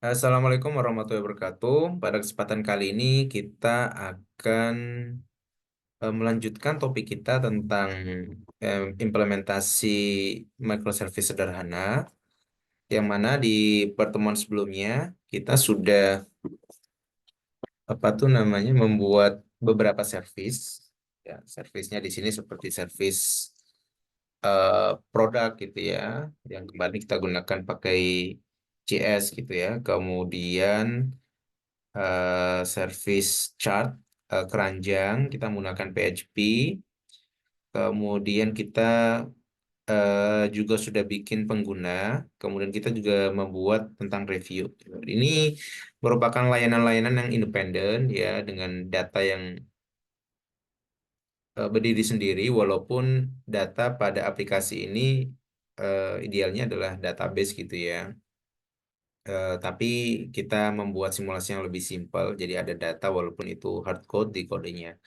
Assalamualaikum warahmatullahi wabarakatuh. Pada kesempatan kali ini kita akan melanjutkan topik kita tentang implementasi microservice sederhana, yang mana di pertemuan sebelumnya kita sudah membuat beberapa service. Ya, servisnya di sini seperti service produk gitu ya, yang kembali kita gunakan pakai JS gitu ya. Kemudian service chart keranjang kita menggunakan PHP. Kemudian kita juga sudah bikin pengguna. Kemudian kita juga membuat tentang review. Ini merupakan layanan-layanan yang independen ya, dengan data yang berdiri sendiri, walaupun data pada aplikasi ini idealnya adalah database gitu ya. Tapi kita membuat simulasi yang lebih simpel, jadi ada data walaupun itu hard code di kodenya.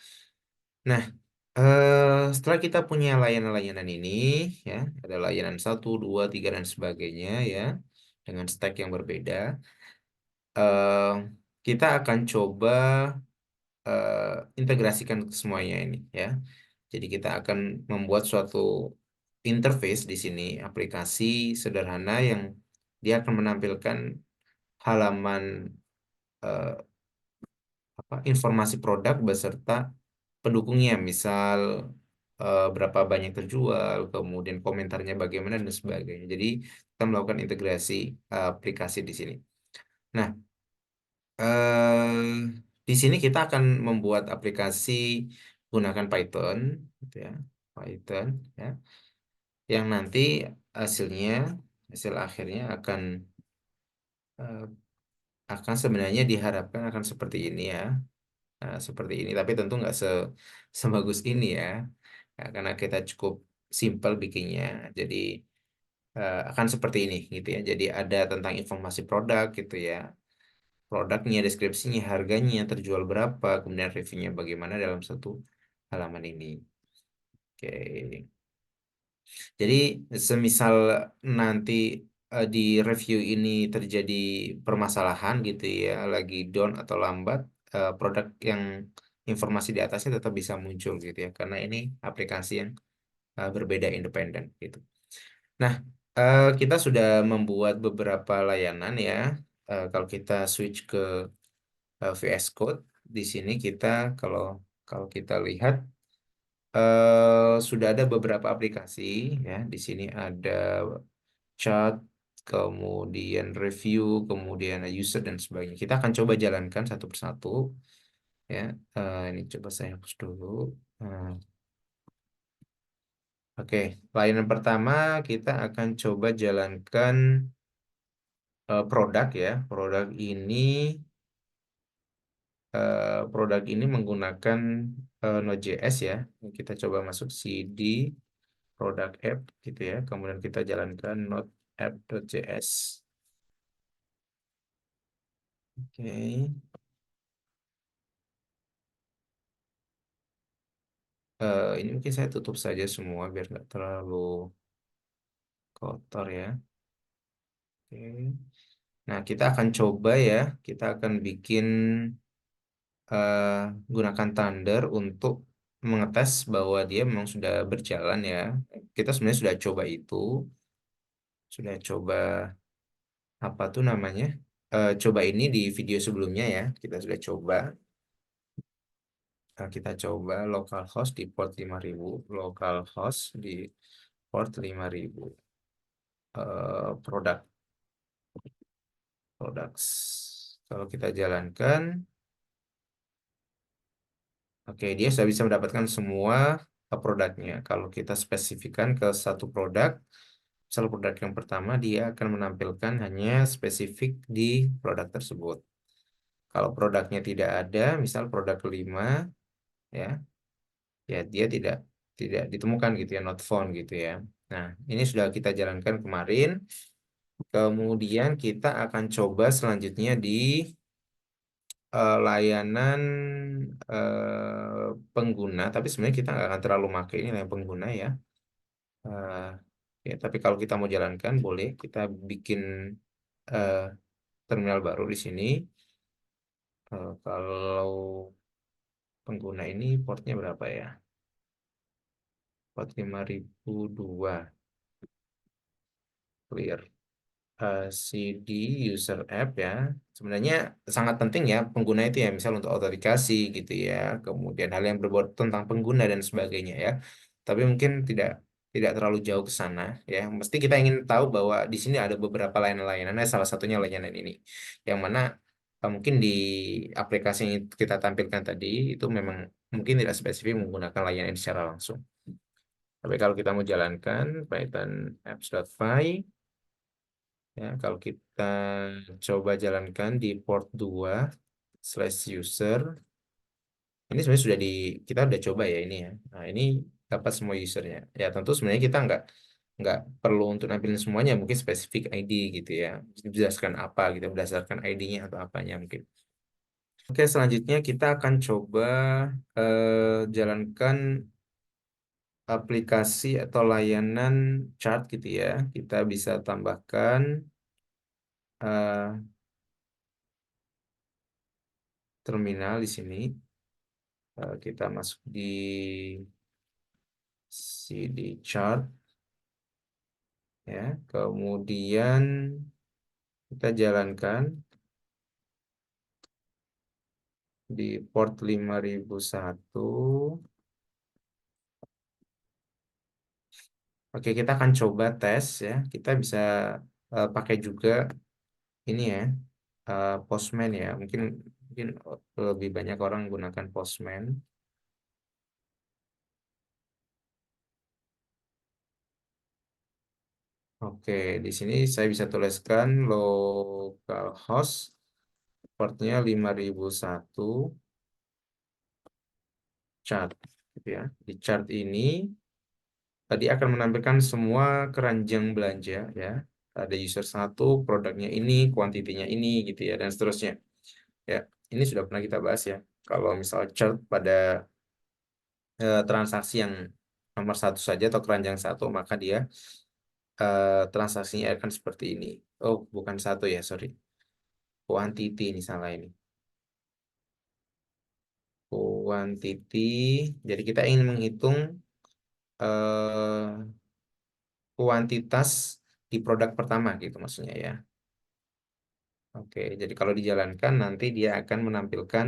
Nah, setelah kita punya layanan-layanan ini, ya, ada layanan satu, 2, 3 dan sebagainya, ya, dengan stack yang berbeda, eh, kita akan coba eh, integrasikan ke semuanya ini, ya. Jadi kita akan membuat suatu interface di sini, aplikasi sederhana yang dia akan menampilkan halaman eh, informasi produk beserta pendukungnya, misal berapa banyak terjual, kemudian komentarnya bagaimana dan sebagainya. Jadi kita melakukan integrasi aplikasi di sini. Nah, di sini kita akan membuat aplikasi gunakan Python, gitu ya, Python, ya, yang nanti hasilnya, hasil akhirnya eh, akan sebenarnya diharapkan akan seperti ini ya. Seperti ini, tapi tentu nggak sebagus ini ya. Karena kita cukup simpel bikinnya, jadi akan seperti ini gitu ya. Jadi ada tentang informasi produk gitu ya, produknya, deskripsinya, harganya, terjual berapa, kemudian reviewnya bagaimana dalam satu halaman ini. Oke, jadi semisal nanti di review ini terjadi permasalahan gitu ya, lagi down atau lambat, produk yang informasi di atasnya tetap bisa muncul gitu ya, karena ini aplikasi yang berbeda independen gitu. Nah, kita sudah membuat beberapa layanan ya. Kalau kita switch ke VS Code, di sini kita kalau kalau kita lihat sudah ada beberapa aplikasi ya. Di sini ada chat, kemudian review, kemudian user dan sebagainya. Kita akan coba jalankan satu persatu ya. Ini coba saya hapus dulu. Eh, Oke, layanan pertama kita akan coba jalankan produk ya. Produk ini menggunakan Node.js ya. Kita coba masuk CD product app gitu ya. Kemudian kita jalankan node app.js. Oke. Ini mungkin saya tutup saja semua biar nggak terlalu kotor ya. Oke. Nah, kita akan coba ya. Kita akan bikin eh, gunakan Thunder untuk mengetes bahwa dia memang sudah berjalan ya. Kita sebenarnya sudah coba itu, sudah coba apa tuh namanya? Coba ini di video sebelumnya ya. Kita sudah coba. Nah, kita coba localhost di port 5000, localhost di port 5000. Produk products. Kalau kita jalankan, oke, dia sudah bisa mendapatkan semua produknya. Kalau kita spesifikkan ke satu produk, misal produk yang pertama, dia akan menampilkan hanya spesifik di produk tersebut. Kalau produknya tidak ada, misal produk kelima, ya, ya dia tidak ditemukan gitu ya, not found gitu ya. Nah, ini sudah kita jalankan kemarin. Kemudian kita akan coba selanjutnya di layanan pengguna, tapi sebenarnya kita nggak akan terlalu pakai ini layanan pengguna ya. Eh, ya, tapi kalau kita mau jalankan boleh kita bikin terminal baru di sini. Kalau pengguna ini portnya berapa ya? Port 5002 clear. CD user app ya. Sebenarnya sangat penting ya pengguna itu ya, misal untuk autentikasi gitu ya. Kemudian hal yang berbau tentang pengguna dan sebagainya ya. Tapi mungkin tidak terlalu jauh ke sana ya. Mesti kita ingin tahu bahwa di sini ada beberapa layanan-layanan, salah satunya layanan ini. Yang mana mungkin di aplikasi yang kita tampilkan tadi itu memang mungkin tidak spesifik menggunakan layanan ini secara langsung. Tapi kalau kita mau jalankan Python apps.py. Ya, kalau kita coba jalankan di port 2/user, ini sebenarnya kita udah coba ya ini ya. Nah, ini dapat semua usernya. Ya, tentu sebenarnya kita nggak perlu untuk nampilin semuanya, mungkin spesifik ID gitu ya. Berdasarkan apa gitu, berdasarkan ID-nya atau apanya mungkin. Oke, selanjutnya kita akan coba jalankan aplikasi atau layanan chart gitu ya. Kita bisa tambahkan eh, terminal di sini. Kita masuk di CD chart ya. Kemudian kita jalankan di port 5001. Oke, kita akan coba tes ya. Kita bisa pakai juga ini ya, Postman ya. Mungkin mungkin lebih banyak orang menggunakan Postman. Oke, di sini saya bisa tuliskan localhost portnya 5001 chart gitu ya. Di chart ini tadi akan menampilkan semua keranjang belanja ya. Ada user satu, produknya ini, kuantitinya ini gitu ya, dan seterusnya. Ya, ini sudah pernah kita bahas ya. Kalau misal chart pada transaksi yang nomor satu saja atau keranjang satu, maka dia transaksinya akan seperti ini. Oh, bukan satu ya, sorry. Quantity ini salah ini. Quantity. Jadi kita ingin menghitung eh, kuantitas di produk pertama gitu maksudnya ya. Oke, jadi kalau dijalankan nanti dia akan menampilkan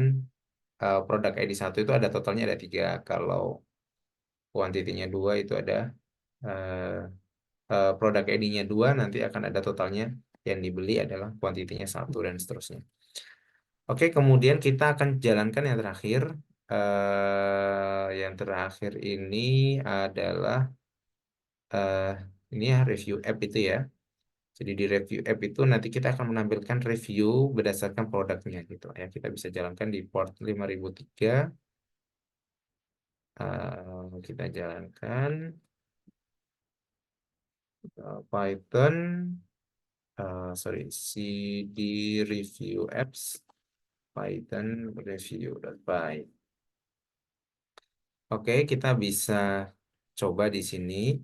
produk ID 1 itu ada totalnya ada 3. Kalau kuantitinya 2 itu ada eh, produk ID-nya 2 nanti akan ada totalnya yang dibeli adalah kuantitinya 1 dan seterusnya. Oke, kemudian kita akan jalankan yang terakhir. Yang terakhir ini adalah eh, ini ya review app itu ya. Jadi di review app itu nanti kita akan menampilkan review berdasarkan produknya gitu ya. Kita bisa jalankan di port 5003. Kita jalankan Python, sorry, cd review apps, Python review.py. Oke, kita bisa coba di sini.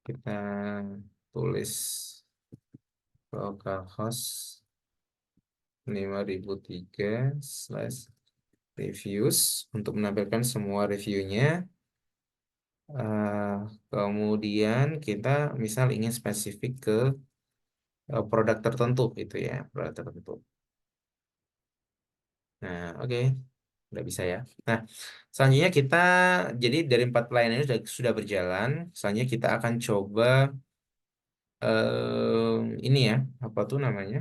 Kita tulis localhost 5003/reviews untuk menampilkan semua reviewnya. Eh, Kemudian kita misal ingin spesifik ke produk tertentu itu ya, produk tertentu. Nah, oke, udah bisa ya. Nah, selanjutnya kita jadi dari 4 pelayanan ini sudah berjalan. Selanjutnya kita akan coba ini ya, apa tuh namanya?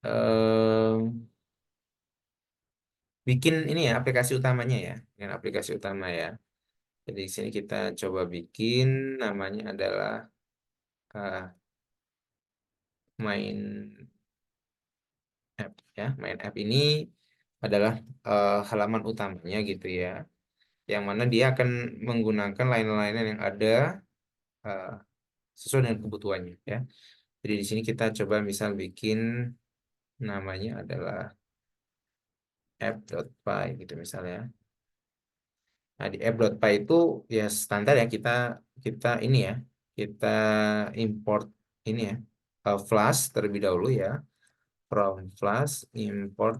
eh Bikin ini ya aplikasi utamanya ya, dengan aplikasi utama ya. Jadi di sini kita coba bikin namanya adalah eh, main app ya. Main app ini adalah halaman utamanya gitu ya, yang mana dia akan menggunakan layanan-layanan yang ada eh, sesuai dengan kebutuhannya ya. Jadi di sini kita coba misal bikin namanya adalah app.py gitu misalnya. Nah, di app.py itu ya standar ya kita kita ini ya. kita import ini ya, Flash terlebih dahulu ya. From Flash import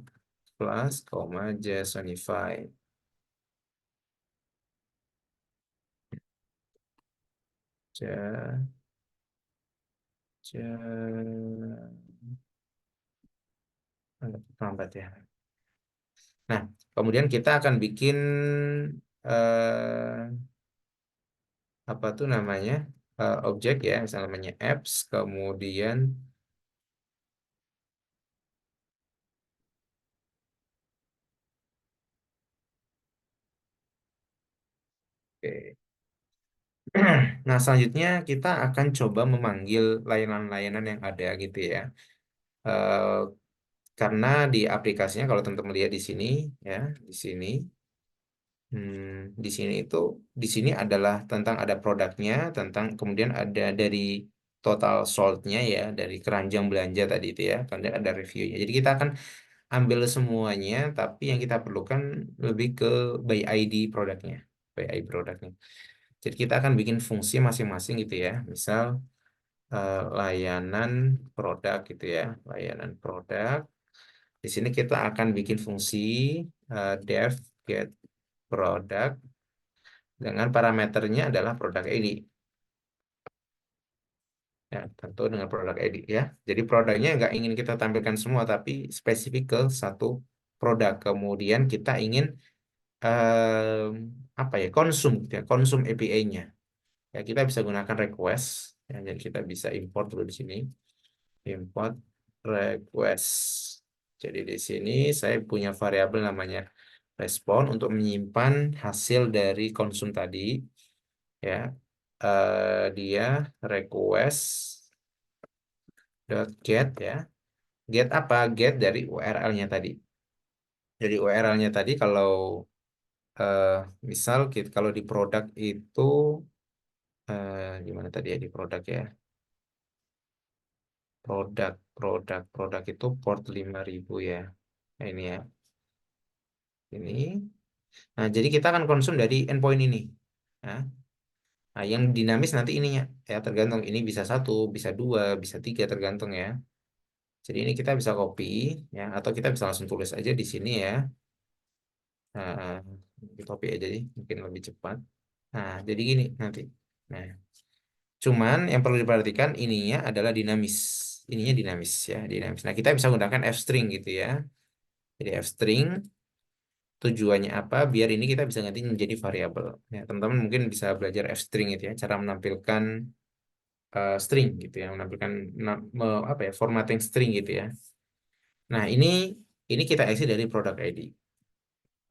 Flash, JSONify. Ja, ja, lambat ya. Nah, kemudian kita akan bikin eh, apa tuh namanya, objek ya, misalnya namanya apps, kemudian oke. Nah, selanjutnya kita akan coba memanggil layanan-layanan yang ada gitu ya. Eh, karena di aplikasinya kalau teman-teman lihat di sini ya, di sini, di sini itu, di sini adalah tentang ada produknya, tentang kemudian ada dari total sold-nya ya, dari keranjang belanja tadi itu ya, kemudian ada reviewnya. Jadi kita akan ambil semuanya, tapi yang kita perlukan lebih ke by ID produknya, by ID produknya. Jadi kita akan bikin fungsi masing-masing gitu ya. Misal layanan produk gitu ya, layanan produk. Di sini kita akan bikin fungsi def get product dengan parameternya adalah produk ID. Ya, tentu dengan produk ID ya. Jadi produknya nggak ingin kita tampilkan semua, tapi spesifik ke satu produk. Kemudian kita ingin em, apa ya, konsum gitu ya, konsum API-nya. Ya, kita bisa gunakan request. Ya, jadi kita bisa import dulu di sini. Import request. Jadi di sini saya punya variabel namanya respon untuk menyimpan hasil dari konsum tadi. Ya, dia request dot get ya. Get apa? Get dari URL-nya tadi. Jadi URL-nya tadi kalau eh, misal kita, kalau di produk itu gimana tadi ya di produk ya? Produk itu port 5000 ya. Nah, ini ya. Ini. Nah, jadi kita akan konsum dari endpoint ini. Nah, yang dinamis nanti ininya ya, tergantung ini bisa satu, bisa dua, bisa tiga, tergantung ya. Jadi ini kita bisa copy ya, atau kita bisa langsung tulis aja di sini ya. Nah, kita copy aja jadi mungkin lebih cepat. Nah, jadi gini nanti. Nah, cuman yang perlu diperhatikan ininya adalah dinamis. Ininya dinamis ya, dinamis. Nah, kita bisa gunakan f-string gitu ya. Jadi f-string tujuannya apa? Biar ini kita bisa ganti menjadi variabel. Ya, teman-teman mungkin bisa belajar f-string itu ya, cara menampilkan string gitu ya, menampilkan apa ya, formatting string gitu ya. Nah, ini kita isi dari product ID.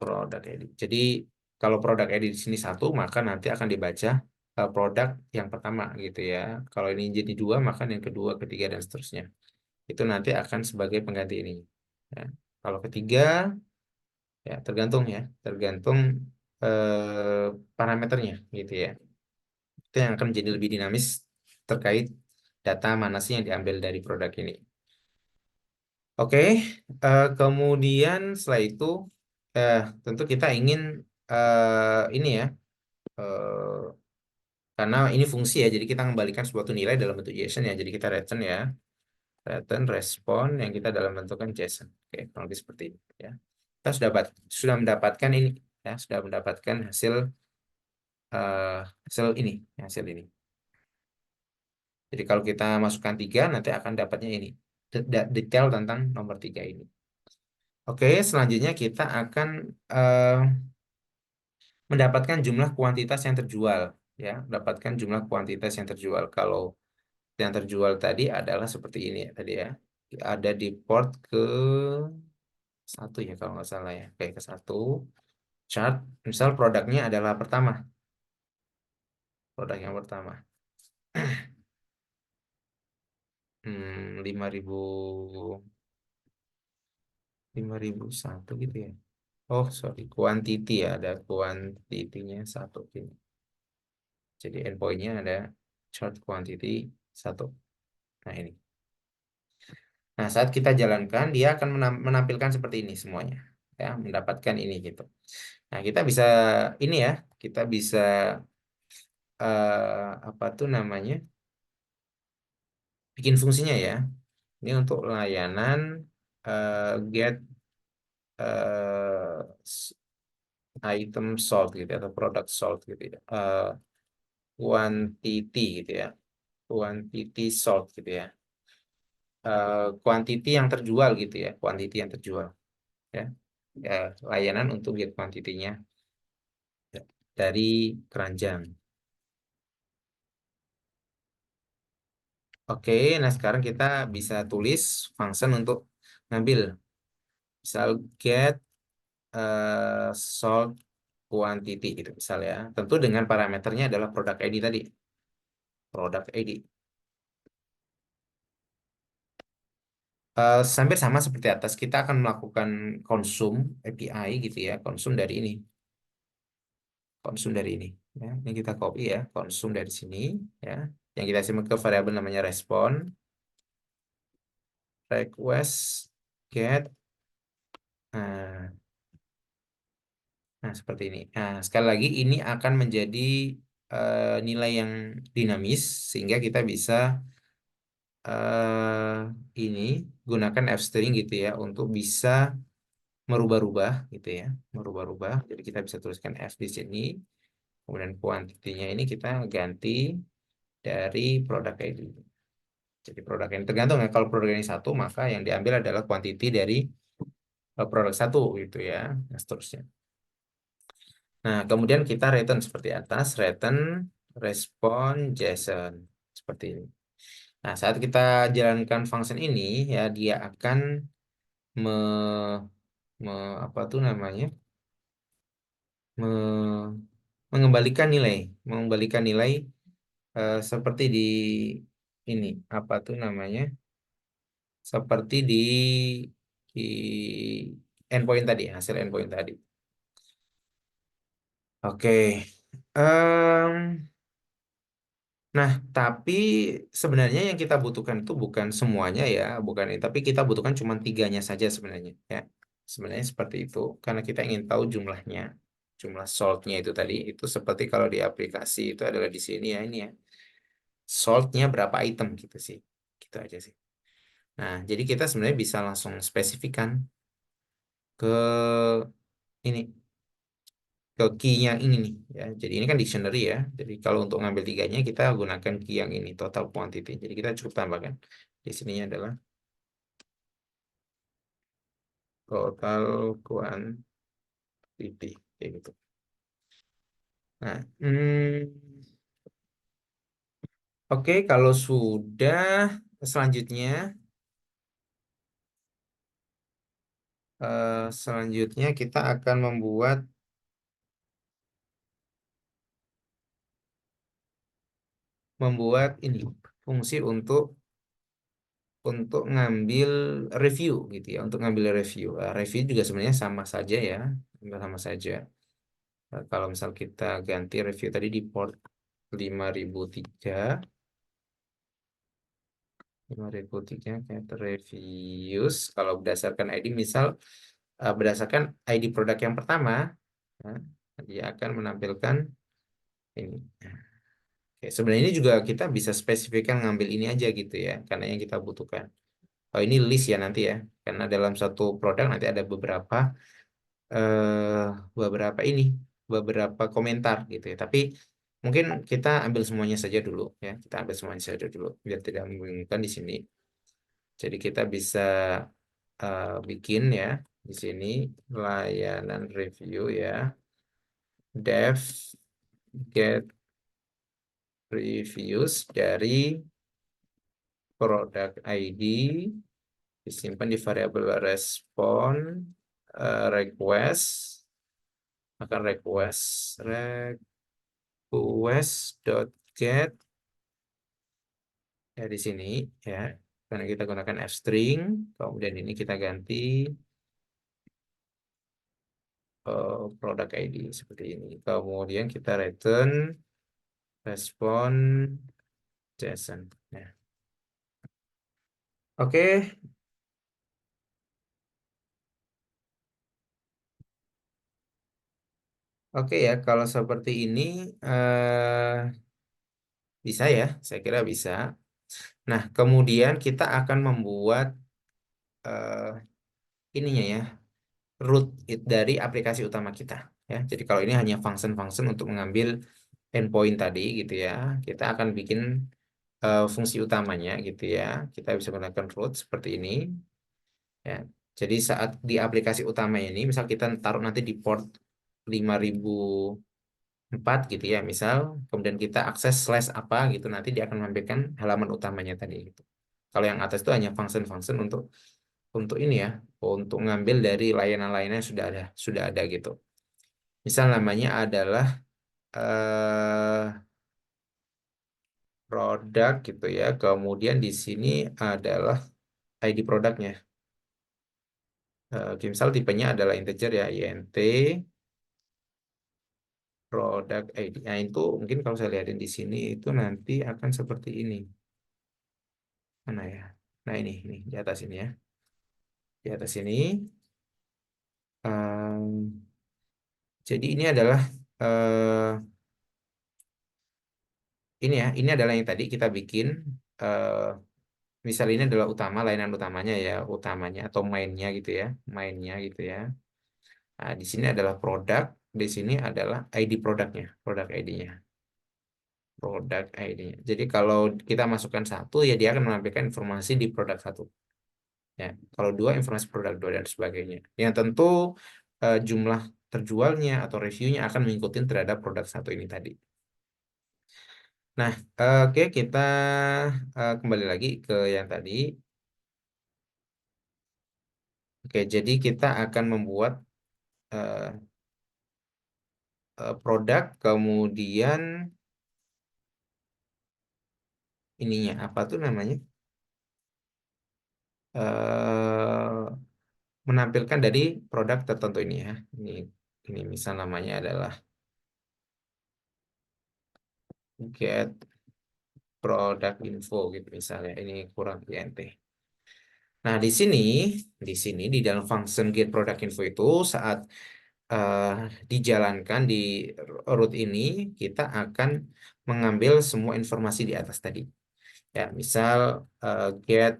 Product ID. Jadi kalau produk ID di sini satu, maka nanti akan dibaca produk yang pertama gitu ya. Kalau ini jadi dua, maka yang kedua, ketiga dan seterusnya. Itu nanti akan sebagai pengganti ini. Ya. Kalau ketiga, ya tergantung ya, tergantung parameternya gitu ya. Itu yang akan menjadi lebih dinamis terkait data mana sih yang diambil dari produk ini. Oke, kemudian setelah itu tentu kita ingin ini ya, eh, karena ini fungsi ya, jadi kita mengembalikan suatu nilai dalam bentuk JSON ya. Jadi kita return ya, return respon yang kita dalam bentukan JSON. Oke, kurang lebih seperti itu ya. Kita sudah mendapatkan ini ya, sudah mendapatkan hasil ini, hasil ini. Jadi kalau kita masukkan tiga, nanti akan dapatnya ini, detail tentang nomor tiga ini. Oke, selanjutnya kita akan eh, mendapatkan jumlah kuantitas yang terjual ya, mendapatkan jumlah kuantitas yang terjual. Kalau yang terjual tadi adalah seperti ini ya tadi ya. Ada di port ke satu ya kalau nggak salah ya. Oke, ke satu chart. Misal produknya adalah pertama, produk yang pertama. 5.000, 5.001 gitu ya. Oh, sorry, quantity ya, ada kuantitinya satu ini. Jadi endpointnya ada chart quantity satu. Nah, ini. Nah, saat kita jalankan, dia akan menampilkan seperti ini semuanya. Ya, mendapatkan ini gitu. Nah, kita bisa ini ya, kita bisa apa tuh namanya? Bikin fungsinya ya. Ini untuk layanan get eh, s- item sold gitu ya, atau product sold gitu ya. Quantity gitu ya. Quantity sold gitu ya. Quantity yang terjual gitu ya. Quantity yang terjual ya. Ya, layanan untuk get quantity-nya ya, dari keranjang. Oke, nah sekarang kita bisa tulis function untuk ngambil. Misal get sold quantity gitu misalnya. Tentu dengan parameternya adalah product ID tadi. Product ID. Hampir sama seperti atas, kita akan melakukan konsum API gitu ya, konsum dari ini, konsum dari ini. Ya, ini kita copy ya, konsum dari sini ya. Yang kita simak ke variabel namanya respon, request, get. Nah, nah, seperti ini. Nah, sekali lagi ini akan menjadi nilai yang dinamis sehingga kita bisa eh ini gunakan f-string gitu ya untuk bisa merubah-rubah gitu ya, merubah-rubah. Jadi kita bisa tuliskan f di sini, kemudian kuantitinya ini kita ganti dari produk ID. Jadi produk ini tergantung ya, kalau produk ini satu maka yang diambil adalah kuantiti dari produk satu gitu ya, nah, seterusnya. Nah, kemudian kita return seperti atas, return respon JSON seperti ini. Nah, saat kita jalankan function ini ya dia akan me, apa tuh namanya? Me- mengembalikan nilai seperti di ini apa tuh namanya? Seperti di endpoint tadi, hasil endpoint tadi. Oke. Nah, tapi sebenarnya yang kita butuhkan itu bukan semuanya ya, bukan ini. Tapi kita butuhkan cuma tiganya saja sebenarnya, ya. Sebenarnya seperti itu, karena kita ingin tahu jumlahnya, jumlah sold-nya itu tadi, itu seperti kalau di aplikasi itu adalah di sini ya, ini ya, sold-nya berapa item gitu sih, gitu aja sih. Nah, jadi kita sebenarnya bisa langsung spesifikkan ke ini, ke key yang ini nih, ya. Jadi ini kan dictionary ya. Jadi kalau untuk ngambil tiganya kita gunakan key yang ini total quantity. Jadi kita cukup tambahkan di sininya adalah total quantity kayak gitu. Nah, oke kalau sudah selanjutnya selanjutnya kita akan membuat ini fungsi untuk ngambil review gitu ya, untuk ngambil review. Review juga sebenarnya sama saja ya, sama saja. Kalau misal kita ganti review tadi di port 5003, 5003 get reviews. Kalau berdasarkan ID, misal berdasarkan ID produk yang pertama, nah, dia akan menampilkan ini. Oke, sebenarnya ini juga kita bisa spesifikkan ngambil ini aja gitu ya, karena yang kita butuhkan. Oh ini list ya nanti ya, karena dalam satu produk nanti ada eh, beberapa komentar gitu ya. Tapi mungkin kita ambil semuanya saja dulu ya, kita ambil semuanya saja dulu biar tidak membingungkan di sini. Jadi kita bisa bikin ya di sini layanan review ya, dev get reviews dari product ID disimpan di variabel respon request, akan request.get ya di sini ya, karena kita gunakan f-string, kemudian ini kita ganti product ID seperti ini, kemudian kita return respon JSON ya. Oke. Oke ya, kalau seperti ini Bisa ya, saya kira bisa. Nah, kemudian kita akan membuat ininya ya, root dari aplikasi utama kita. Ya, jadi kalau ini hanya function-function untuk mengambil endpoint tadi gitu ya, kita akan bikin fungsi utamanya gitu ya. Kita bisa menggunakan root seperti ini. Ya, jadi saat di aplikasi utama ini, misal kita taruh nanti di port 5004 gitu ya, misal, kemudian kita akses slash apa gitu, nanti dia akan menampilkan halaman utamanya tadi gitu. Kalau yang atas itu hanya function-function untuk ini ya, untuk ngambil dari layanan-layanan yang sudah ada gitu. Misal namanya adalah produk gitu ya. Kemudian di sini adalah ID produknya. Oke, misal tipenya adalah integer ya, int produk ID. Nah, itu mungkin kalau saya lihatin di sini itu nanti akan seperti ini. Mana ya? Nah, ini di atas ini ya. Di atas ini. Em, jadi ini adalah eh, ini ya. Ini adalah yang tadi kita bikin. eh, Misal ini adalah utama, layanan utamanya ya, utamanya atau mainnya gitu ya, mainnya gitu ya. Nah, di sini adalah produk, di sini adalah ID produknya, produk ID-nya, produk ID-nya. Jadi kalau kita masukkan satu, ya dia akan menampilkan informasi di produk satu. Ya, kalau dua, informasi produk dua dan sebagainya. Yang tentu jumlah terjualnya atau reviewnya akan mengikuti terhadap produk satu ini tadi. Nah, oke kita kembali lagi ke yang tadi. Oke, jadi kita akan membuat eh, produk, kemudian ininya apa tuh namanya? Menampilkan dari produk tertentu ini ya. Ini misal namanya adalah get product info gitu misalnya. Ini kurang INT. Nah, di sini di dalam function get product info itu saat eh, dijalankan di root ini, kita akan mengambil semua informasi di atas tadi. Ya, misal get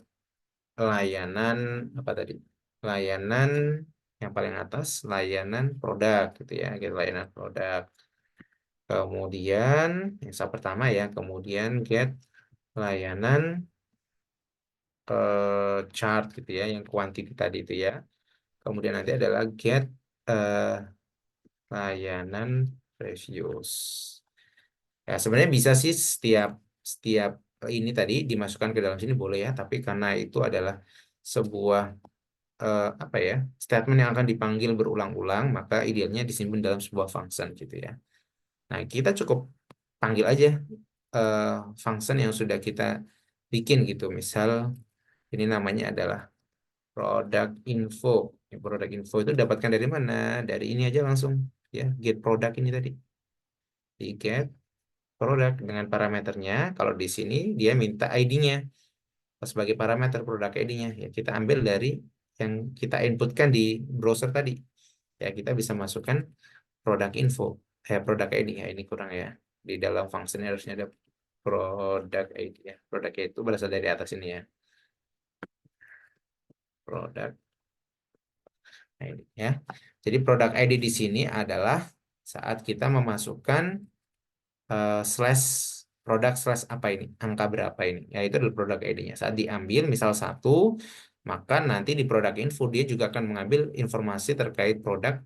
layanan apa tadi? Layanan yang paling atas, layanan produk gitu ya, get layanan produk. Kemudian yang pertama ya, kemudian get layanan chart gitu ya, yang quantity tadi itu ya. Kemudian nanti adalah get eh, layanan reviews. Ya sebenarnya bisa sih setiap setiap ini tadi dimasukkan ke dalam sini boleh ya, tapi karena itu adalah sebuah apa ya, statement yang akan dipanggil berulang-ulang, maka idealnya disimpan dalam sebuah function gitu ya. Nah, kita cukup panggil aja eh, function yang sudah kita bikin gitu. Misal ini namanya adalah product info. Ya, product info itu dapatkan dari mana? Dari ini aja langsung ya, get product ini tadi. Di get product dengan parameternya. Kalau di sini dia minta ID-nya sebagai parameter produk ID-nya. Ya, kita ambil dari yang kita inputkan di browser tadi. Ya, kita bisa masukkan produk info. Produk ID ya, ini kurang ya. Di dalam function harusnya ada produk ID ya. Produk itu berasal dari atas ini ya. Produk ID ya. Jadi produk ID di sini adalah saat kita memasukkan slash produk slash apa ini, angka berapa ini. Ya itu adalah produk ID-nya. Saat diambil misal satu, maka nanti di produk info dia juga akan mengambil informasi terkait produk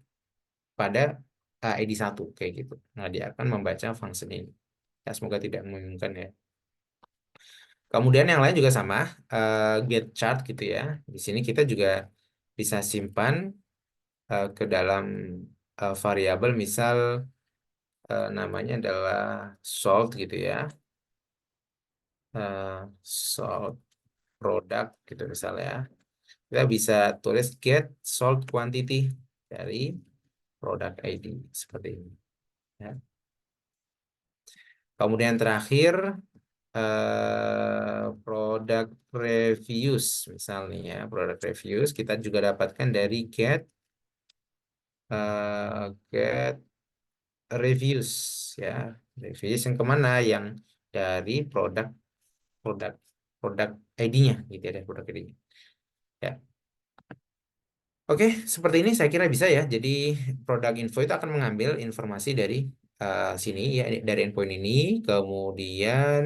pada ID satu kayak gitu. Nah, dia akan membaca function ini. Ya, semoga tidak membingungkan ya. Kemudian yang lain juga sama, get chart gitu ya. Di sini kita juga bisa simpan ke dalam variabel, misal namanya adalah salt gitu ya. Salt product gitu misalnya. Kita bisa tulis get salt quantity dari product ID seperti ini. Ya. Kemudian terakhir product reviews misalnya ya, product reviews kita juga dapatkan dari get reviews ya, reviews yang kemana, yang dari produk produk produk ID-nya gitu ya, dari produk ID-nya. Ya. Oke, seperti ini saya kira bisa ya. Jadi produk info itu akan mengambil informasi dari sini ya, dari endpoint ini, kemudian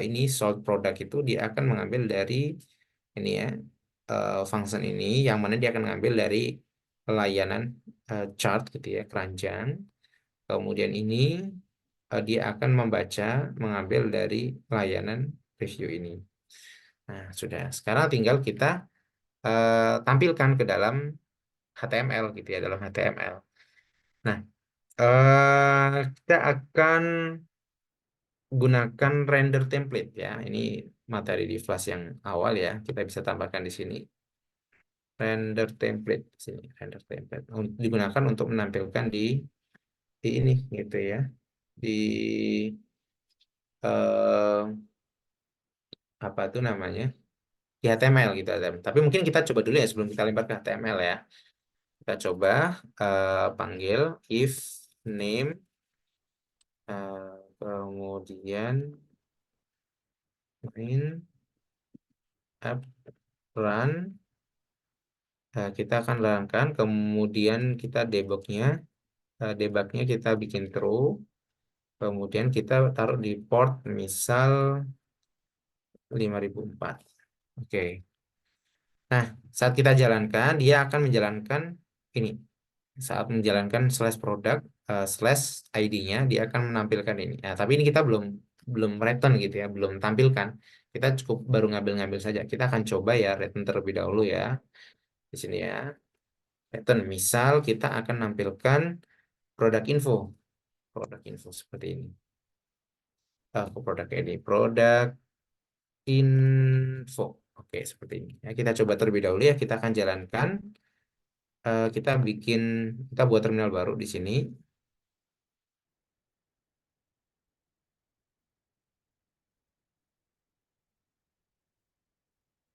ini sold product itu dia akan mengambil dari ini ya, function ini, yang mana dia akan mengambil dari layanan chart gitu ya, keranjang. Kemudian ini dia akan membaca, mengambil dari layanan review ini. Nah, sudah. Sekarang tinggal kita tampilkan ke dalam HTML gitu ya, dalam HTML. Nah, kita akan gunakan render template ya. Ini materi di Flash yang awal ya. Kita bisa tambahkan di sini render template sini, render template digunakan untuk menampilkan di ini gitu ya. Di eh, apa tuh namanya? Di HTML gitu. Tapi mungkin kita coba dulu ya sebelum kita lempar ke HTML ya. Kita coba panggil if name kemudian main app run. Kita akan langkan, kemudian kita debugnya kita bikin true, kemudian kita taruh di port misal 5004. Oke. Nah, saat kita jalankan, dia akan menjalankan ini. Saat menjalankan slash product slash ID-nya, dia akan menampilkan ini. Nah, tapi ini kita belum belum return gitu ya, belum tampilkan. Kita cukup baru ngambil-ngambil saja. Kita akan coba ya return terlebih dahulu ya di sini ya. Return. Misal kita akan nampilkan produk info seperti ini. Produk ini, produk info. Oke, seperti ini. Ya, kita coba terlebih dahulu ya. Kita akan jalankan. Kita buat terminal baru di sini.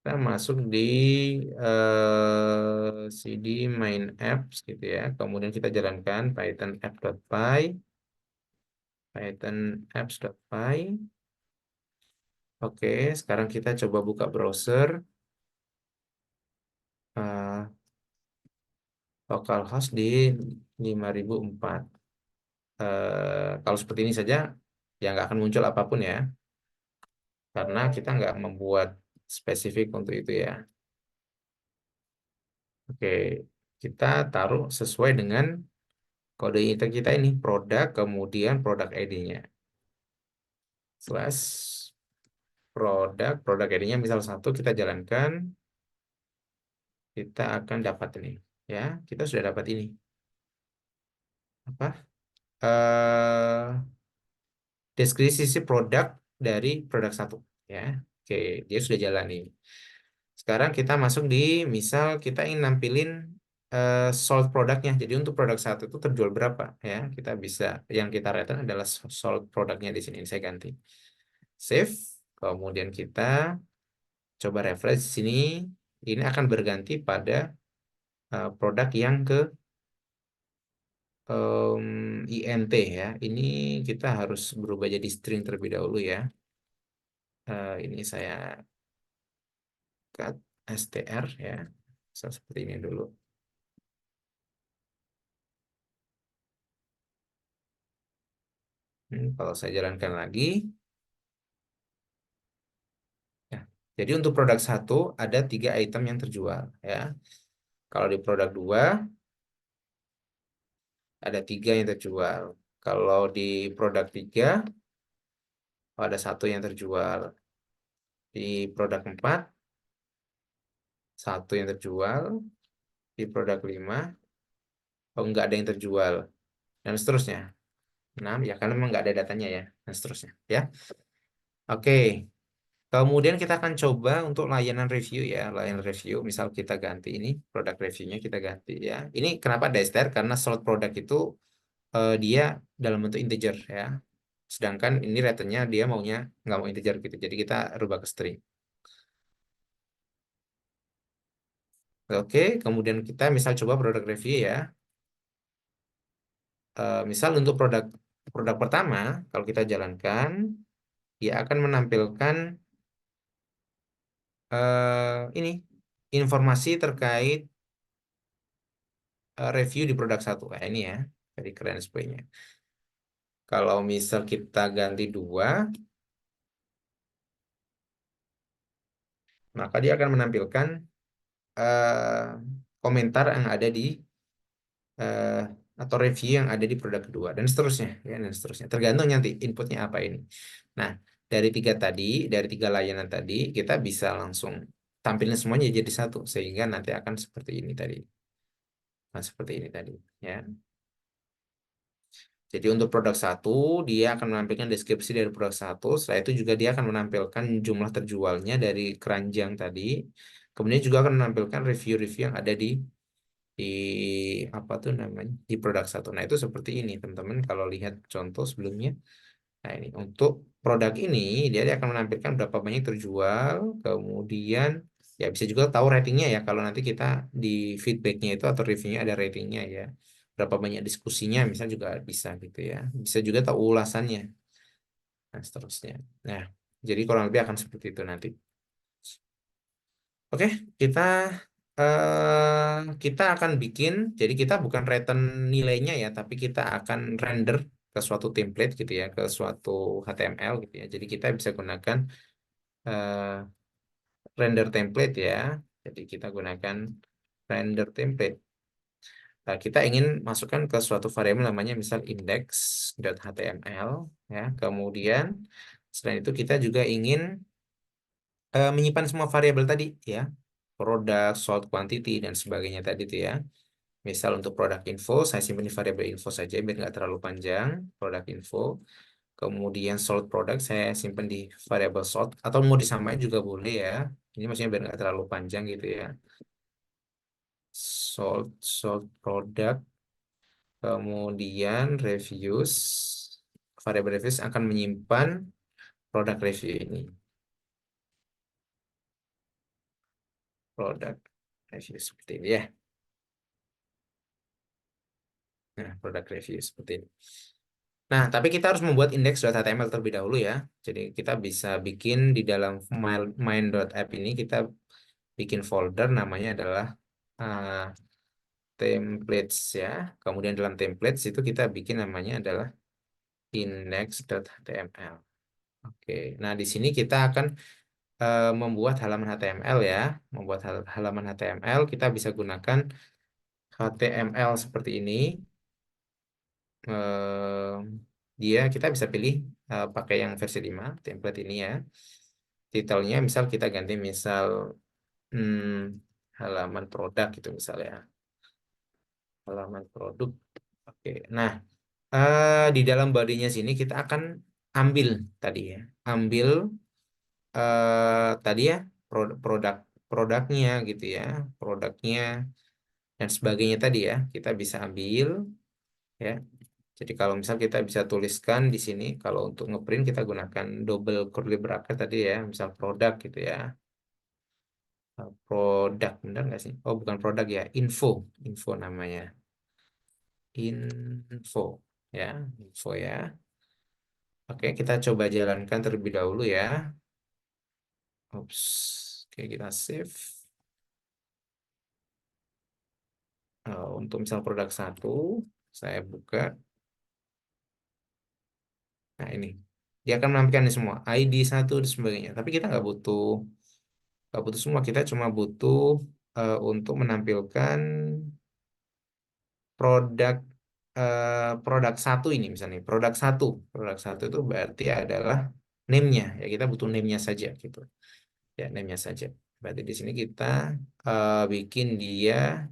Kita masuk di cd main apps gitu ya. Kemudian kita jalankan python app.py, python apps.py. Oke, sekarang kita coba buka browser. eh, Localhost di 5004. Kalau seperti ini saja, ya nggak akan muncul apapun ya, karena kita nggak membuat spesifik untuk itu ya. Oke, kita taruh sesuai dengan kode itu kita ini, produk, kemudian produk ID-nya. Slash produk ID-nya misal satu kita jalankan, kita akan dapat ini. Ya, kita sudah dapat ini. Apa? Deskripsi produk dari produk satu ya. Oke, dia sudah jalan nih. Sekarang kita masuk di misal kita ingin nampilin sold produknya. Jadi untuk produk satu itu terjual berapa ya? Kita bisa yang kita return adalah sold produknya di sini. Saya ganti. Save. Kemudian kita coba refresh di sini. Ini akan berganti pada produk yang ke INT ya. Ini kita harus berubah jadi string terlebih dahulu ya. Ini saya cut str ya. Seperti ini dulu. Kalau saya jalankan lagi, ya. Jadi untuk produk satu ada 3 item yang terjual ya. Kalau di produk dua ada 3 yang terjual. Kalau di produk tiga ada satu yang terjual. Di produk 4 satu yang terjual. Di produk 5 nggak ada yang terjual dan seterusnya. 6 ya karena memang nggak ada datanya ya dan seterusnya ya. Oke. Kemudian kita akan coba untuk layanan review ya, layanan review. Misal kita ganti ini produk reviewnya kita ganti ya. Ini kenapa daster? Karena slot produk itu dia dalam bentuk integer ya. Sedangkan ini returnnya dia maunya nggak mau integer gitu. Jadi kita rubah ke string. Oke, kemudian kita misal coba produk review ya. Misal untuk produk produk pertama, kalau kita jalankan, dia akan menampilkan ini informasi terkait review di produk satu. Kayak ini ya, dari keren displaynya. Kalau misal kita ganti 2, maka dia akan menampilkan eh, komentar yang ada di eh, atau review yang ada di produk kedua dan seterusnya ya dan seterusnya tergantung nanti inputnya apa ini. Nah, dari 3 tadi, dari 3 layanan tadi kita bisa langsung tampilin semuanya jadi satu sehingga nanti akan seperti ini tadi. Nah, seperti ini tadi ya. Jadi untuk produk satu dia akan menampilkan deskripsi dari produk satu. Setelah itu juga dia akan menampilkan jumlah terjualnya dari keranjang tadi. Kemudian juga akan menampilkan review-review yang ada di apa tuh namanya di produk satu. Nah itu seperti ini teman-teman kalau lihat contoh sebelumnya. Nah ini untuk produk ini dia akan menampilkan berapa banyak terjual, kemudian ya bisa juga tahu ratingnya ya kalau nanti kita di feedbacknya itu atau reviewnya ada ratingnya ya. Berapa banyak diskusinya misal juga bisa gitu ya. Bisa juga tahu ulasannya. Nah seterusnya. Nah jadi kurang lebih akan seperti itu nanti. Oke, kita kita akan bikin, jadi kita bukan return nilainya ya, tapi kita akan render ke suatu template gitu ya, ke suatu HTML gitu ya. Jadi kita bisa gunakan eh, render template ya. Jadi kita gunakan render template. Nah, kita ingin masukkan ke suatu variabel namanya misal index.html ya. Kemudian selain itu kita juga ingin menyimpan semua variabel tadi ya, produk, sold quantity dan sebagainya tadi tuh ya. Misal untuk produk info, saya simpan di variabel info saja biar nggak terlalu panjang. Produk info. Kemudian sold product saya simpan di variabel sold. Atau mau disamain juga boleh ya. Ini maksudnya biar nggak terlalu panjang gitu ya. Sold product. Kemudian reviews. Variabel reviews akan menyimpan produk review ini. Produk review seperti ini ya. Nah, produk review seperti ini. Nah, tapi kita harus membuat index.html terlebih dahulu ya. Jadi kita bisa bikin di dalam main.app ini kita bikin folder namanya adalah uh, templates ya. Kemudian dalam templates itu kita bikin namanya adalah index.html. Oke. Nah, di sini kita akan membuat halaman HTML ya. Membuat halaman HTML kita bisa gunakan HTML seperti ini. eh, Dia kita bisa pilih pakai yang versi 5 template ini ya. Titelnya misal kita ganti misal halaman produk gitu misalnya. Halaman produk. Oke. Nah, di dalam bodinya sini kita akan ambil tadi ya. Ambil tadi ya produk produknya gitu ya. Produknya dan sebagainya tadi ya. Kita bisa ambil ya. Jadi kalau misal kita bisa tuliskan di sini, kalau untuk ngeprint kita gunakan double curly bracket tadi ya, misal produk gitu ya. Produk, benar nggak sih? Oh, bukan produk ya, info namanya. Info, ya, info ya. Oke, kita coba jalankan terlebih dahulu ya. Ups, oke kita save. Untuk misal produk satu, saya buka. Nah ini, dia akan menampilkan ini semua, ID satu dan sebagainya. Tapi kita nggak butuh semua, kita cuma butuh untuk menampilkan produk produk satu ini misalnya produk satu itu berarti adalah name-nya ya kita butuh name-nya saja gitu ya name-nya saja berarti di sini kita bikin dia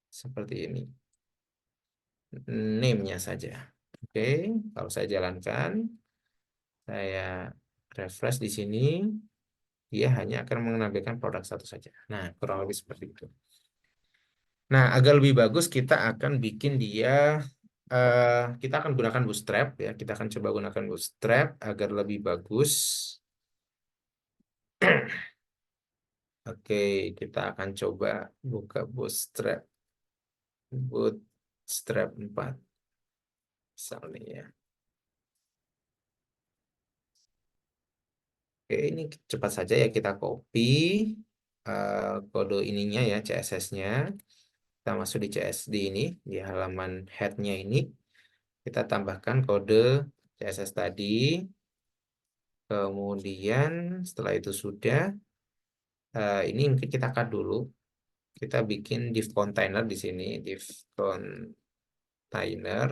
seperti ini name-nya saja oke kalau saya jalankan saya refresh di sini dia hanya akan menampilkan produk satu saja nah kurang lebih seperti itu. Nah, agar lebih bagus kita akan bikin dia kita akan gunakan Bootstrap ya. Kita akan coba gunakan Bootstrap agar lebih bagus. Oke, kita akan coba buka Bootstrap 4 misalnya ya. Oke, ini cepat saja ya kita copy kode ininya ya, CSS-nya. Kita masuk di CSS di ini, di halaman head-nya ini. Kita tambahkan kode CSS tadi. Kemudian setelah itu sudah, ini mungkin kita cut dulu. Kita bikin div container di sini, div container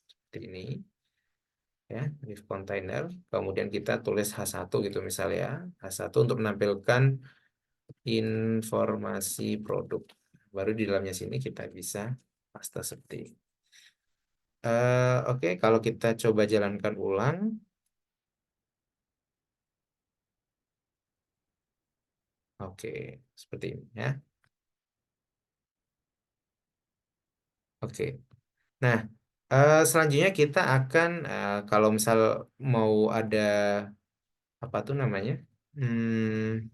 seperti ini ya, div container. Kemudian kita tulis H1 gitu misalnya, H1 untuk menampilkan informasi produk. Baru di dalamnya sini kita bisa paste seperti ini. Oke, kalau kita coba jalankan ulang, oke, seperti ini ya. Oke. Nah, selanjutnya kita akan kalau misal mau ada apa tuh namanya, hmm,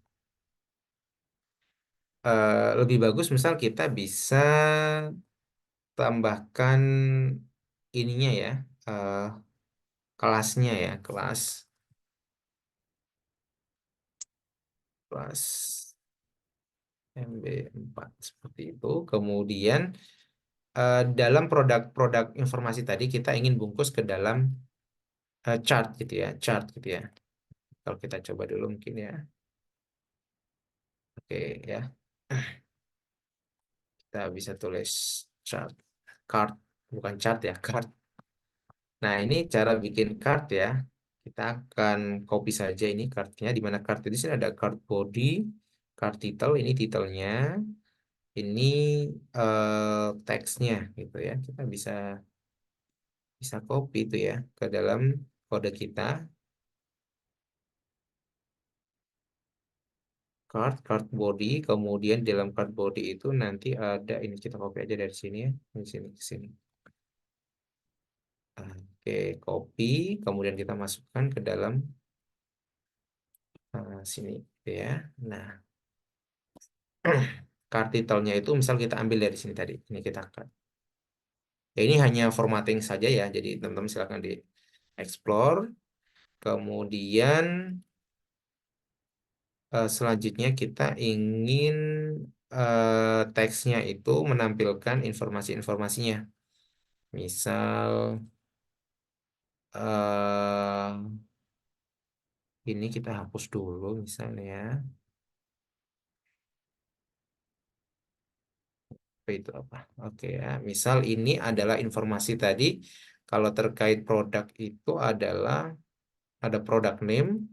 lebih bagus misal kita bisa tambahkan ininya ya, eh, kelasnya ya, kelas MB4 seperti itu. Kemudian dalam produk-produk informasi tadi kita ingin bungkus ke dalam chart gitu ya, chart gitu ya. Kalau kita coba dulu mungkin ya. Oke ya, kita bisa tulis chart, card, bukan chart ya, card. Nah, ini cara bikin card ya. Kita akan copy saja ini cardnya. Di mana card itu di sini ada card body, card title, ini titelnya, ini teksnya gitu ya. Kita bisa bisa copy itu ya ke dalam kode kita. Card body, kemudian di dalam card body itu nanti ada ini, kita copy aja dari sini ya, dari sini ke sini. Oke, copy, kemudian kita masukkan ke dalam sini gitu ya. Nah, card titelnya itu misal kita ambil dari sini tadi, ini kita cut. Ya, ini hanya formatting saja ya, jadi teman-teman silakan di explore. Kemudian selanjutnya kita ingin teksnya itu menampilkan informasi-informasinya. Misal eh ini kita hapus dulu misalnya ya. Apa itu apa? Oke ya. Misal ini adalah informasi tadi kalau terkait produk itu adalah ada product name,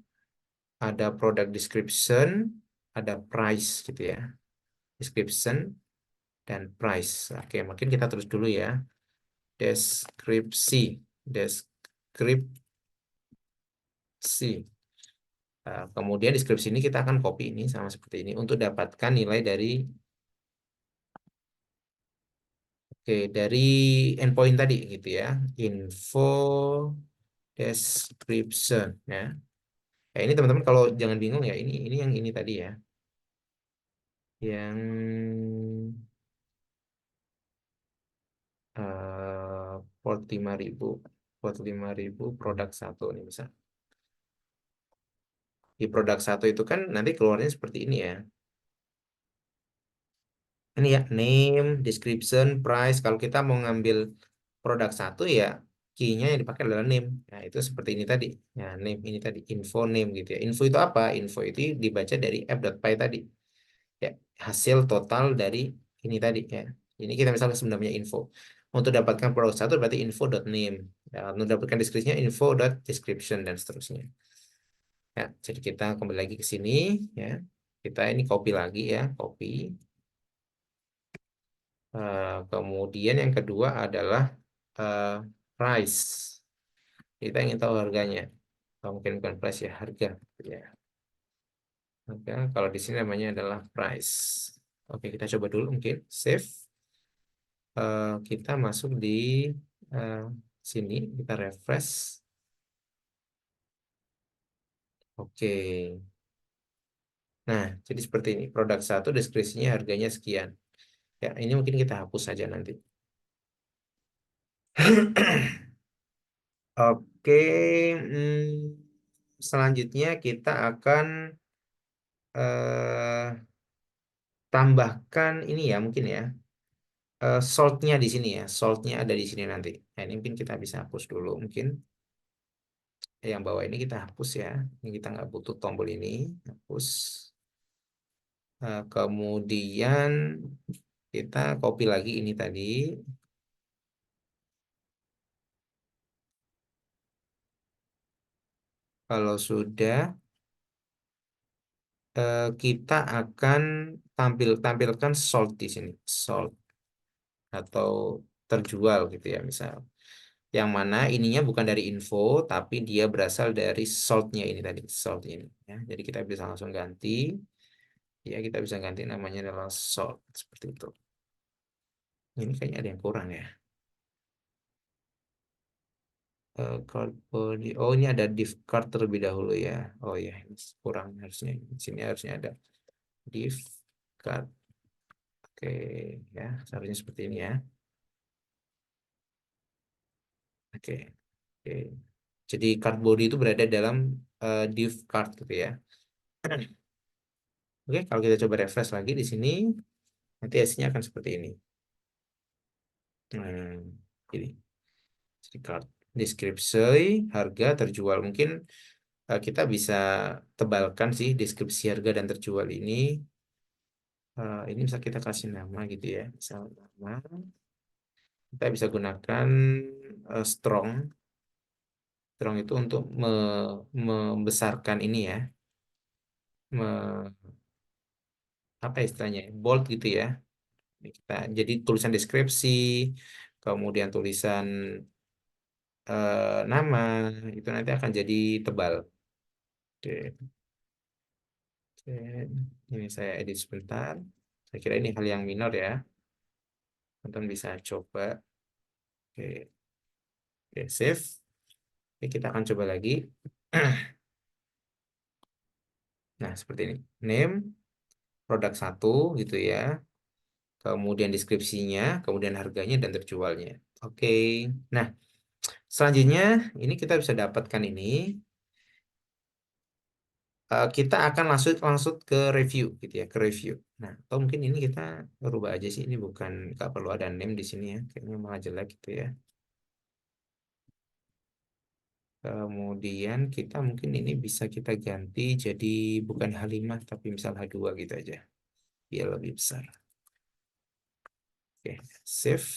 ada product description, ada price gitu ya. Description dan price. Oke, mungkin kita terus dulu ya. Deskripsi, deskripsi. Kemudian deskripsi ini kita akan copy ini sama seperti ini untuk dapatkan nilai dari oke dari endpoint tadi gitu ya. Info description ya. Ya ini teman-teman kalau jangan bingung ya, ini yang ini tadi ya. Yang port 5000, port 5000 produk satu nih misal. Di produk satu itu kan nanti keluarnya seperti ini ya. Ini ya, name, description, price. Kalau kita mau ngambil produk satu ya, key-nya yang dipakai adalah name. Nah, itu seperti ini tadi. Nah, name ini tadi, info name gitu ya. Info itu apa? Info itu dibaca dari app.py tadi. Ya, hasil total dari ini tadi ya. Ini kita misalnya sebenarnya info. Untuk dapatkan produk satu berarti info.name. Ya, untuk dapatkan deskripsinya info.description dan seterusnya. Ya, jadi kita kembali lagi ke sini ya. Kita ini copy lagi ya, copy. Kemudian yang kedua adalah eh, price. Kita ingin tahu harganya. Atau mungkin bukan price ya, harga. Ya. Oke, kalau di sini namanya adalah price. Oke, kita coba dulu mungkin save. Kita masuk di eh, sini, kita refresh. Oke. Nah, jadi seperti ini. Produk satu deskripsinya harganya sekian. Ya, ini mungkin kita hapus saja nanti. Oke. hmm, selanjutnya kita akan tambahkan ini ya mungkin ya. Saltnya di sini ya. Saltnya ada di sini nanti. Nah, ini mungkin kita bisa hapus dulu mungkin. Yang bawah ini kita hapus ya. Ini kita nggak butuh tombol ini. Hapus. Kemudian kita copy lagi ini tadi. Kalau sudah, kita akan tampilkan salt di sini. Salt atau terjual gitu ya misal. Yang mana ininya bukan dari info, tapi dia berasal dari saltnya ini tadi. Salt ini. Ya. Jadi kita bisa langsung ganti. Ya, kita bisa ganti namanya adalah salt. Seperti itu. Ini kayaknya ada yang kurang ya. Card body. Oh, ini ada div card terlebih dahulu ya. Oh ya, ini kurang harusnya. Di sini harusnya ada div card. Oke, ya, seharusnya seperti ini ya. Oke, oke. Jadi card body itu berada dalam div card gitu ya. Oke, kalau kita coba refresh lagi di sini, nanti hasilnya akan seperti ini. Ini. Jadi card deskripsi, harga, terjual. Mungkin kita bisa tebalkan sih deskripsi harga dan terjual ini. Ini bisa kita kasih nama gitu ya. Misal nama, kita bisa gunakan strong. Strong itu untuk membesarkan ini ya. Me- apa istilahnya? Bold gitu ya. Ini kita, jadi tulisan deskripsi, kemudian tulisan nama, itu nanti akan jadi tebal. Oke. Oke, ini saya edit sebentar. Saya kira ini hal yang minor ya. Teman bisa coba. Oke, oke, save. Oke, kita akan coba lagi. Nah, seperti ini. Name, produk satu gitu ya. Kemudian deskripsinya, kemudian harganya dan terjualnya. Oke. Nah, selanjutnya ini kita bisa dapatkan ini. Kita akan langsung langsung ke review gitu ya, ke review. Nah, atau mungkin ini kita rubah aja sih. Ini bukan nggak perlu ada name di sini ya. Kayaknya malah jelek gitu ya. Kemudian kita mungkin ini bisa kita ganti jadi bukan H5 tapi misal H2 gitu aja. Biar lebih besar. Oke, save.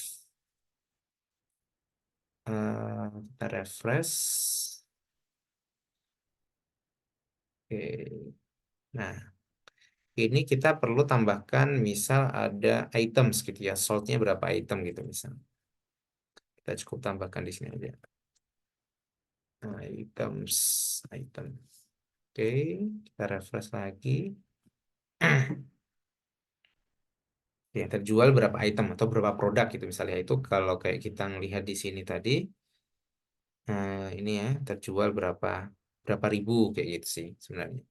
Kita refresh. Oke. Nah, ini kita perlu tambahkan misal ada items gitu ya. Saltnya berapa item gitu misal. Kita cukup tambahkan di sini aja. Items, item. Oke, kita refresh lagi. Yang terjual berapa item atau berapa produk gitu misalnya itu kalau kayak kita melihat di sini tadi ini ya terjual berapa berapa ribu kayak gitu sih sebenarnya.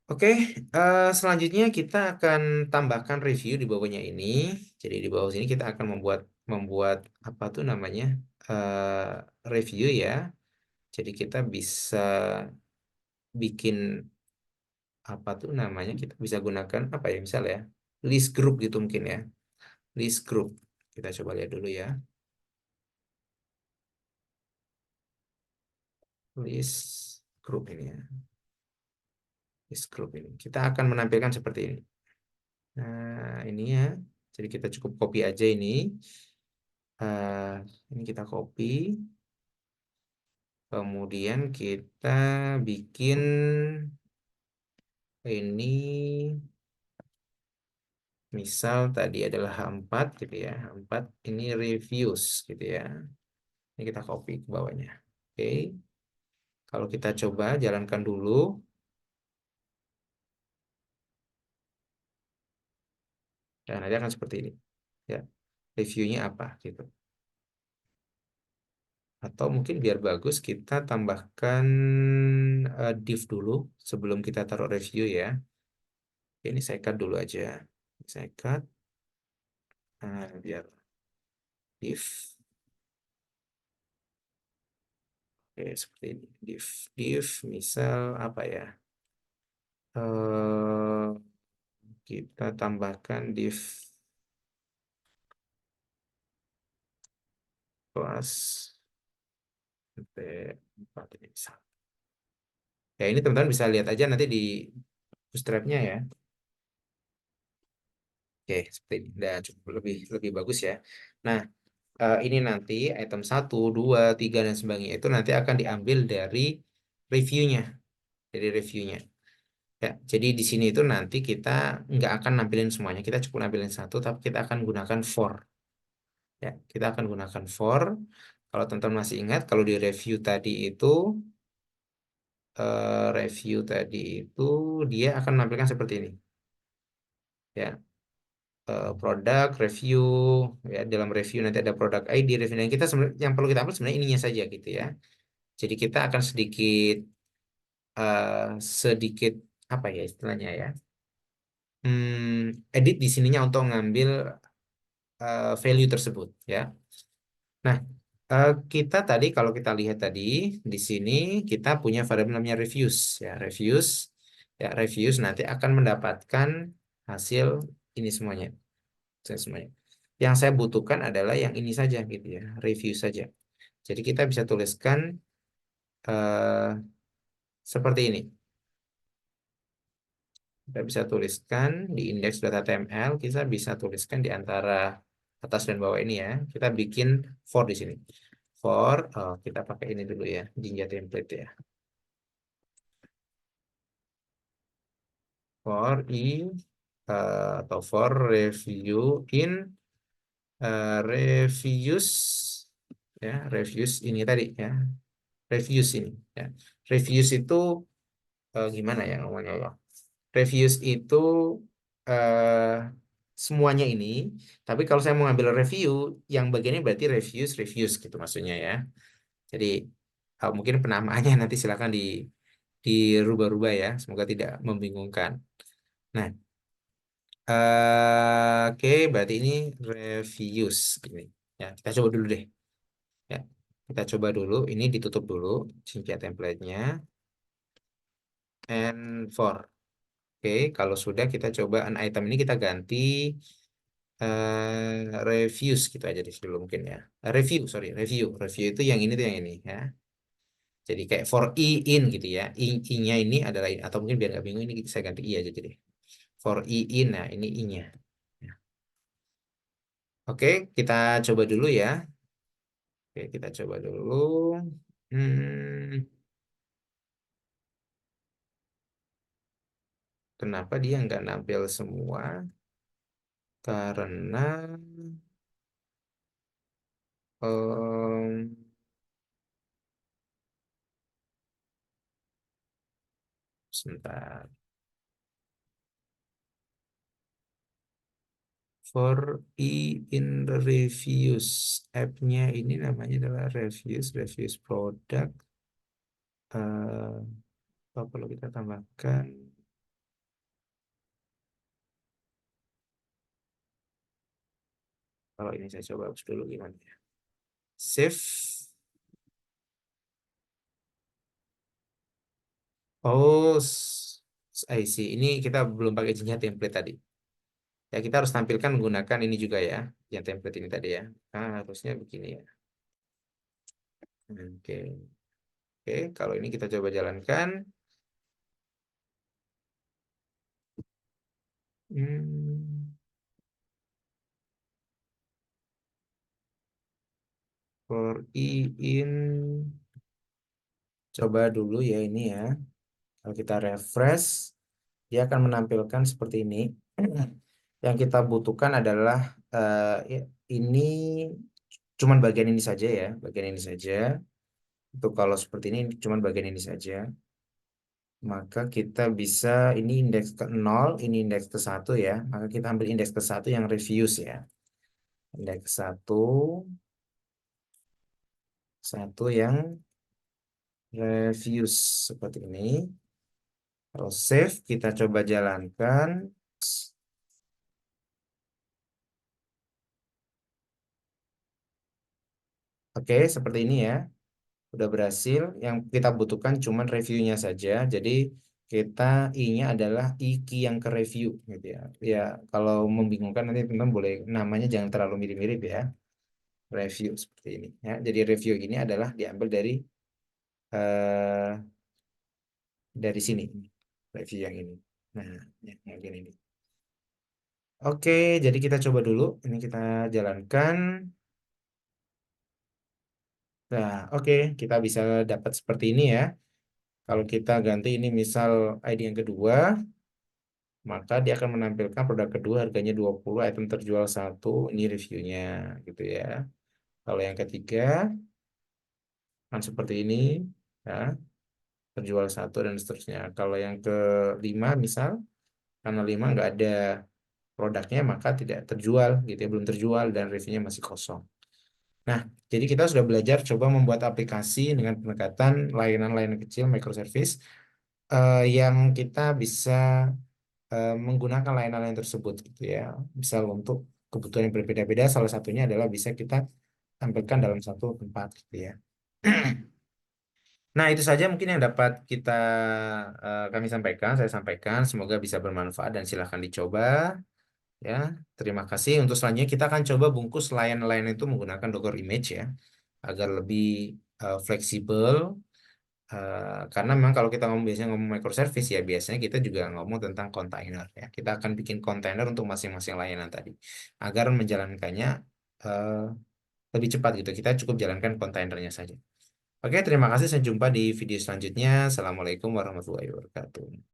Oke, selanjutnya kita akan tambahkan review di bawahnya ini. Jadi di bawah sini kita akan membuat membuat apa tuh namanya review ya. Jadi kita bisa bikin apa tuh namanya kita bisa gunakan apa ya misalnya ya, list group gitu mungkin ya. List group. Kita coba lihat dulu ya. List group ini ya. List group ini. Kita akan menampilkan seperti ini. Nah, ini ya. Jadi kita cukup copy aja ini. Eh, ini kita copy. Kemudian kita bikin ini. Misal tadi adalah H4 gitu ya. H4 ini reviews gitu ya. Ini kita copy ke bawahnya. Oke. Kalau kita coba jalankan dulu. Dan nanti akan seperti ini. Ya. Reviewnya apa gitu. Atau mungkin biar bagus kita tambahkan div dulu sebelum kita taruh review ya. Ini saya cut dulu aja. Saya cut biar div. Oke, seperti ini. Div misal apa ya? Eh, kita tambahkan div kelas T4 ini misal. Ya ini teman-teman bisa lihat aja nanti di bootstrap-nya ya. Oke, seperti ini. Udah cukup lebih lebih bagus ya. Nah, ini nanti item 1, 2, 3 dan sebagainya itu nanti akan diambil dari reviewnya, dari reviewnya. Ya, jadi di sini itu nanti kita nggak akan nampilin semuanya, kita cukup nampilin satu, tapi kita akan gunakan for. Ya, kita akan gunakan for. Kalau teman-teman masih ingat, kalau di review tadi itu dia akan menampilkan seperti ini. Ya, produk review, ya dalam review nanti ada produk ID review dan kita sebenarnya yang perlu kita ambil sebenarnya ininya saja gitu ya. Jadi kita akan sedikit eh, sedikit apa ya istilahnya ya, edit di sininya untuk ngambil value tersebut ya. Nah, kita tadi kalau kita lihat tadi di sini kita punya variabel namanya reviews ya, reviews nanti akan mendapatkan hasil ini semuanya, semuanya. Yang saya butuhkan adalah yang ini saja gitu ya, review saja. Jadi kita bisa tuliskan eh, seperti ini. Kita bisa tuliskan di index.html, kita bisa tuliskan di antara atas dan bawah ini ya. Kita bikin for di sini. For, kita pakai ini dulu ya, Jinja template ya. For atau for review in reviews ya, reviews ini tadi ya. Reviews ini ya. Reviews itu gimana ya ngomongnya ya? Reviews itu eh, semuanya ini, tapi kalau saya mau ngambil review, yang bagiannya berarti reviews gitu maksudnya ya. Jadi mungkin penamaannya nanti silakan dirubah-rubah ya, semoga tidak membingungkan. Nah, oke, berarti ini reviews ini. Ya, kita coba dulu deh. Ya, kita coba dulu. Ini ditutup dulu, Cinca template-nya, and for. Oke, kalau sudah kita coba an item ini kita ganti reviews gitu aja di dulu mungkin ya. Review itu yang ini tuh yang ini ya. Jadi kayak for in gitu ya. I-nya ini adalah ini. Atau mungkin biar nggak bingung ini saya ganti i aja jadi. For in, nah ini i-nya. Ya. Oke, kita coba dulu ya. Oke, kita coba dulu. Hmm, kenapa dia nggak nampil semua? Karena em, sebentar. For in the reviews app-nya ini namanya adalah reviews product. Eh, apa perlu kita tambahkan? Kalau ini saya coba hapus dulu gimana ya? Save. Oh, I see. Ini kita belum pakai jenjang template tadi. Ya, kita harus tampilkan menggunakan ini juga ya, yang template ini tadi ya. Harusnya begini ya. Oke, oke. Kalau ini kita coba jalankan. Hmm, for in, coba dulu ya ini ya. Kalau kita refresh, dia akan menampilkan seperti ini. Yang kita butuhkan adalah ini cuman bagian ini saja ya, bagian ini saja. Untuk kalau seperti ini cuman bagian ini saja. Maka kita bisa ini indeks ke nol, ini indeks ke satu ya. Maka kita ambil indeks ke satu yang reviews ya. Indeks ke satu, satu yang reviews seperti ini. Kalau save kita coba jalankan. Oke, seperti ini ya. udah berhasil. Yang kita butuhkan cuman reviewnya saja. Jadi kita I-nya adalah I key yang ke review gitu ya. Ya kalau membingungkan nanti teman-teman boleh namanya jangan terlalu mirip-mirip ya. Review seperti ini ya. Jadi review ini adalah diambil eh, dari sini review yang ini. Nah, yang ini. Oke, jadi kita coba dulu. Ini kita jalankan. Nah, oke, kita bisa dapat seperti ini ya. Kalau kita ganti ini misal ID yang kedua, maka dia akan menampilkan produk kedua harganya 20, item terjual satu, ini reviewnya gitu ya. Kalau yang ketiga kan seperti ini ya, terjual satu dan seterusnya. Kalau yang kelima misal karena lima nggak ada produknya maka tidak terjual gitu ya, belum terjual dan reviewnya masih kosong. Nah, jadi kita sudah belajar coba membuat aplikasi dengan pendekatan layanan-layanan kecil microservice yang kita bisa menggunakan layanan-layanan tersebut gitu ya. Misal untuk kebutuhan yang berbeda-beda, salah satunya adalah bisa kita tampilkan dalam satu tempat gitu ya. Nah, itu saja mungkin yang dapat kami sampaikan, saya sampaikan. Semoga bisa bermanfaat dan silahkan dicoba ya. Terima kasih. Untuk selanjutnya kita akan coba bungkus layanan-layanan itu menggunakan Docker Image ya, agar lebih fleksibel. Karena memang kalau kita ngomong biasanya ngomong microservice ya biasanya kita juga ngomong tentang kontainer ya. Kita akan bikin kontainer untuk masing-masing layanan tadi agar menjalankannya eh, lebih cepat gitu. Kita cukup jalankan kontainernya saja. Oke, terima kasih. Sampai jumpa di video selanjutnya. Assalamualaikum warahmatullahi wabarakatuh.